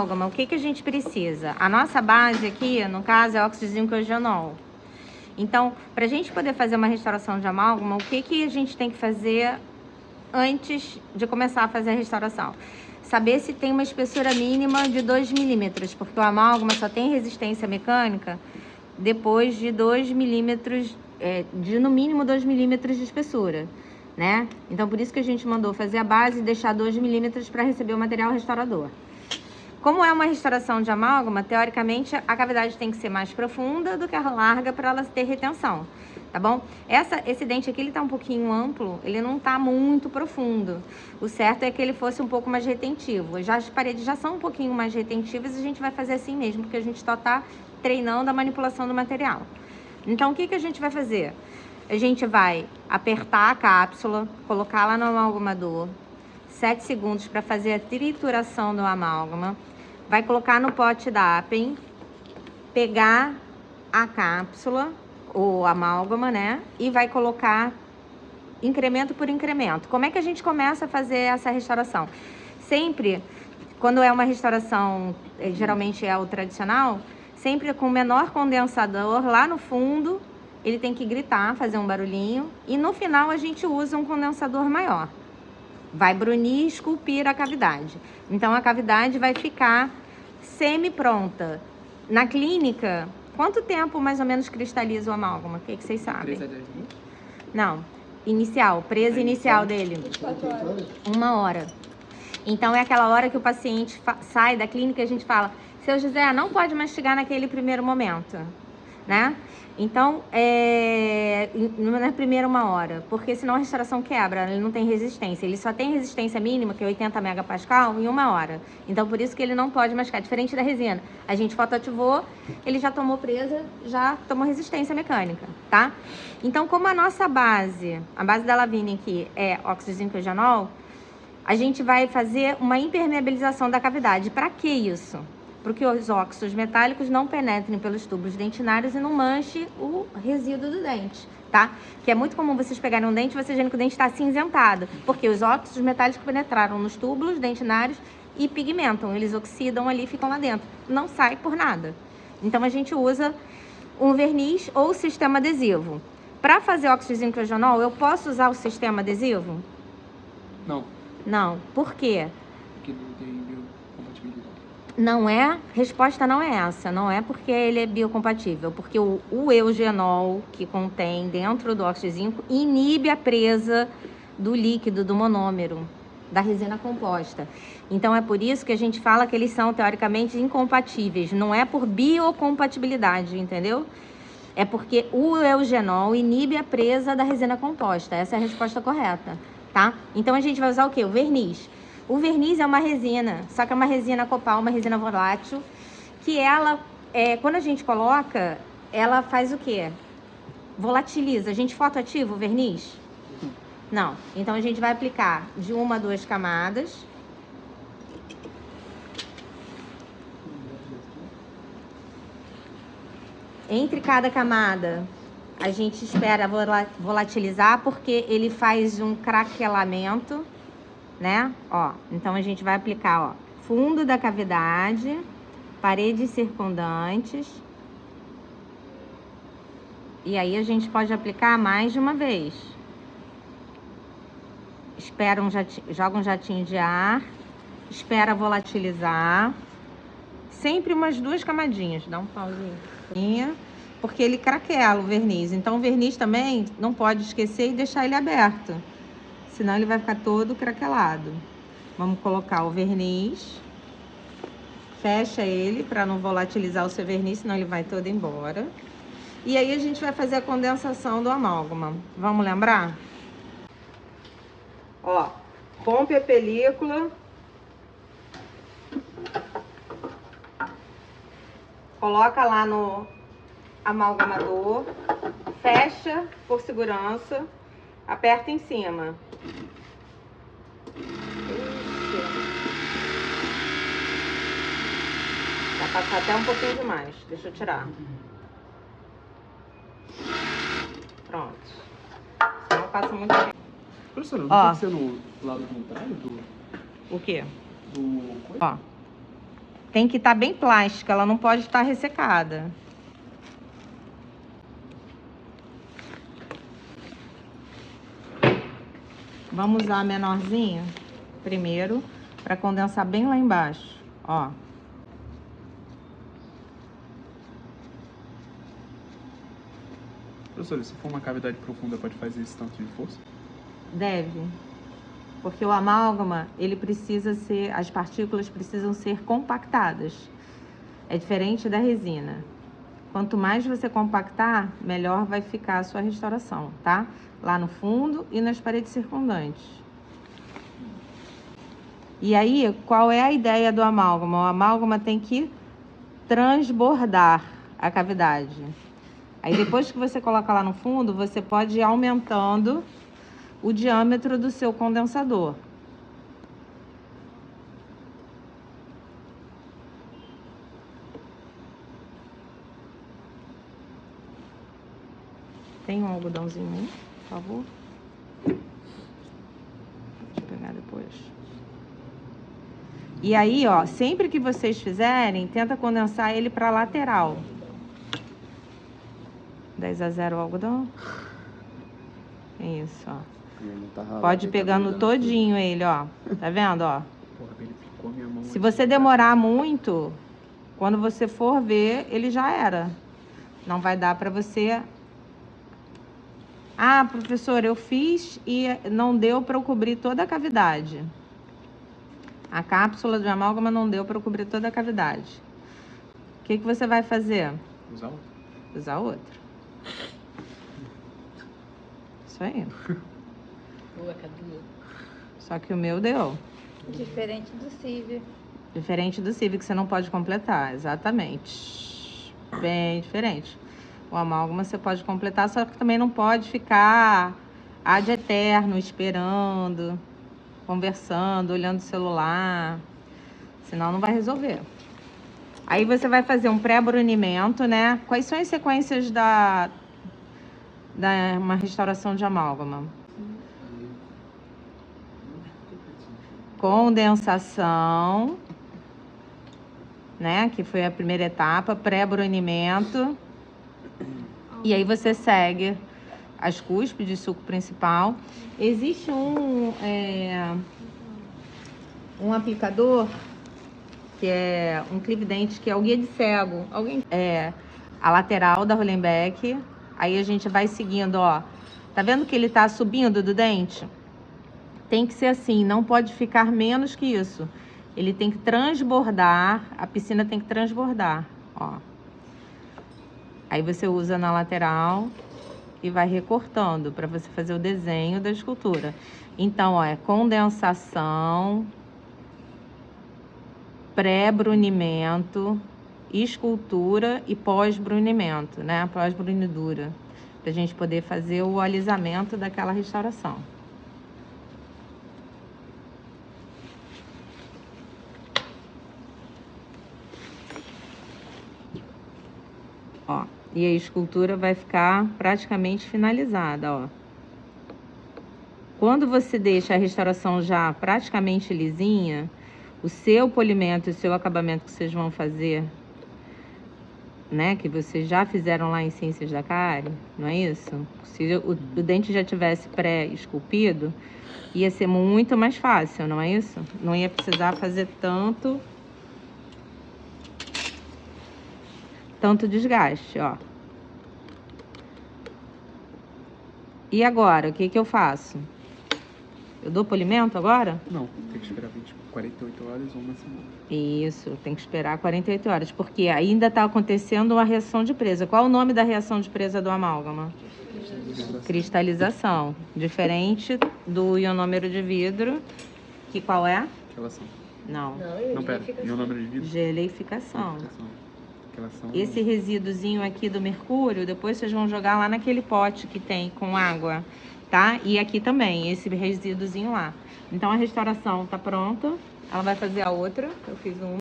O que a gente precisa? A nossa base aqui, no caso, é óxido de zinco e eugenol. Então, para a gente poder fazer uma restauração de amálgama, o que a gente tem que fazer antes de começar a fazer a restauração? Saber se tem uma espessura mínima de 2 milímetros, porque o amálgama só tem resistência mecânica depois de 2 milímetros, de no mínimo 2 milímetros de espessura, né? Então, por isso que a gente mandou fazer a base e deixar 2 milímetros para receber o material restaurador. Como é uma restauração de amálgama, teoricamente a cavidade tem que ser mais profunda do que a larga para ela ter retenção, tá bom? Esse dente aqui, ele tá um pouquinho amplo, ele não tá muito profundo. O certo é que ele fosse um pouco mais retentivo. As paredes já são um pouquinho mais retentivas e a gente vai fazer assim mesmo, porque a gente só tá treinando a manipulação do material. Então, o que a gente vai fazer? A gente vai apertar a cápsula, colocar lá no amalgamador, 7 segundos para fazer a trituração do amálgama. Vai colocar no pote Dappen, pegar a cápsula, ou amálgama, né? E vai colocar incremento por incremento. Como é que a gente começa a fazer essa restauração? Sempre, quando é uma restauração, geralmente é o tradicional, sempre com o menor condensador lá no fundo, ele tem que gritar, fazer um barulhinho. E no final a gente usa um condensador maior. Vai brunir e esculpir a cavidade. Então, a cavidade vai ficar semi-pronta. Na clínica, quanto tempo mais ou menos cristaliza o amálgama? O que vocês sabem? 3 a 10 minutos? Não, inicial, presa inicial dele. 24 horas. 1 hora. Então, é aquela hora que o paciente sai da clínica e a gente fala: seu José, não pode mastigar naquele primeiro momento, né? Então, na primeira 1 hora, porque senão a restauração quebra, ele não tem resistência. Ele só tem resistência mínima, que é 80 megapascal, em 1 hora. Então, por isso que ele não pode mastigar. Diferente da resina. A gente fotoativou, ele já tomou presa, já tomou resistência mecânica, tá? Então, como a nossa base, a base da Lavinia aqui é óxido de zinco e eugenol, a gente vai fazer uma impermeabilização da cavidade. Para que isso? Porque os óxidos metálicos não penetrem pelos tubos dentinários e não manche o resíduo do dente, tá? Que é muito comum vocês pegarem um dente e vocês verem que o dente está acinzentado, porque os óxidos metálicos penetraram nos túbulos dentinários e pigmentam, eles oxidam ali e ficam lá dentro. Não sai por nada. Então, a gente usa um verniz ou sistema adesivo. Para fazer óxido de zinco e eugenol, eu posso usar o sistema adesivo? Não. Não. Por quê? Porque não tem biocompatibilidade. Não é, resposta não é essa, não é porque ele é biocompatível, porque o eugenol que contém dentro do óxido de zinco inibe a presa do líquido, do monômero, da resina composta. Então é por isso que a gente fala que eles são teoricamente incompatíveis, não é por biocompatibilidade, entendeu? É porque o eugenol inibe a presa da resina composta, essa é a resposta correta, tá? Então a gente vai usar o quê? O verniz. O verniz é uma resina, só que é uma resina copal, uma resina volátil, que ela, quando a gente coloca, ela faz o quê? Volatiliza. A gente fotoativa o verniz? Não. Então, a gente vai aplicar de 1 a 2 camadas. Entre cada camada, a gente espera volatilizar, porque ele faz um craquelamento, né? Ó, então a gente vai aplicar, ó, fundo da cavidade, paredes circundantes. E aí a gente pode aplicar mais de uma vez. Espera joga um jatinho de ar, espera volatilizar. Sempre umas 2 camadinhas, dá um pauzinho. Porque ele craquela o verniz. Então o verniz também não pode esquecer e deixar ele aberto, senão ele vai ficar todo craquelado. Vamos colocar o verniz. Fecha ele para não volatilizar o seu verniz, senão ele vai todo embora. E aí a gente vai fazer a condensação do amálgama. Vamos lembrar? Ó, rompe a película. Coloca lá no amalgamador. Fecha por segurança. Aperta em cima. Vai passar até um pouquinho demais. Deixa eu tirar. Pronto. Senão passa muito tempo. Professora, não Ó. pode ser no lado contrário do... O quê? do... Ó. tem que estar bem plástica, ela não pode estar ressecada. Vamos usar a menorzinha primeiro, para condensar bem lá embaixo, ó. Professora, se for uma cavidade profunda, pode fazer esse tanto de força? Deve, porque o amálgama, ele precisa ser, as partículas precisam ser compactadas. É diferente da resina. Quanto mais você compactar, melhor vai ficar a sua restauração, tá? Lá no fundo e nas paredes circundantes. E aí, qual é a ideia do amálgama? O amálgama tem que transbordar a cavidade. Aí depois que você coloca lá no fundo, você pode ir aumentando o diâmetro do seu condensador. Tem um algodãozinho aí, por favor? Deixa eu pegar depois. E aí, ó, sempre que vocês fizerem, tenta condensar ele para lateral. 10-0 o algodão. Isso, ó. Pode ir pegando todinho ele, ó. Tá vendo, ó? Se você demorar muito, quando você for ver, ele já era. Não vai dar para você... Ah, professor, eu fiz e não deu para eu cobrir toda a cavidade. A cápsula de amálgama não deu para eu cobrir toda a cavidade. O que você vai fazer? Usar outro. Usar outro. Isso aí. Boa, Cadu. Só que o meu deu. Diferente do Civi. Diferente do Civi, que você não pode completar. Exatamente. Bem diferente. O amálgama você pode completar, só que também não pode ficar ad eterno, esperando, conversando, olhando o celular. Senão não vai resolver. Aí você vai fazer um pré-brunimento, né? Quais são as sequências da uma restauração de amálgama? Condensação, né? Que foi a primeira etapa, pré-brunimento. E aí você segue as cúspides, suco principal. Existe um aplicador, que é um clividente, que é o guia de cego. A lateral da Rollenbeck. Aí a gente vai seguindo, ó. Tá vendo que ele tá subindo do dente? Tem que ser assim, não pode ficar menos que isso. Ele tem que transbordar, a piscina tem que transbordar, ó. Aí você usa na lateral e vai recortando para você fazer o desenho da escultura. Então, ó, é condensação, pré-brunimento, escultura e pós-brunimento, né? Pós-brunidura, pra gente poder fazer o alisamento daquela restauração. Ó, e a escultura vai ficar praticamente finalizada, ó. Quando você deixa a restauração já praticamente lisinha, o seu polimento e o seu acabamento que vocês vão fazer, né, que vocês já fizeram lá em Ciências da Cárie, não é isso? Se o dente já tivesse pré-esculpido, ia ser muito mais fácil, não é isso? Não ia precisar fazer tanto desgaste, ó. E agora, o que eu faço? Eu dou polimento agora? Não, tem que esperar 48 horas ou uma semana. Isso, tem que esperar 48 horas, porque ainda está acontecendo uma reação de presa. Qual o nome da reação de presa do amálgama? Cristalização. Diferente do ionômero de vidro, que qual é? Relação. Não. Não, pera. Ionômero de vidro? Geleificação. Relação. Esse resíduozinho aqui do mercúrio, depois vocês vão jogar lá naquele pote que tem com água, tá? E aqui também, esse resíduozinho lá. Então a restauração tá pronta. Ela vai fazer a outra. Eu fiz uma.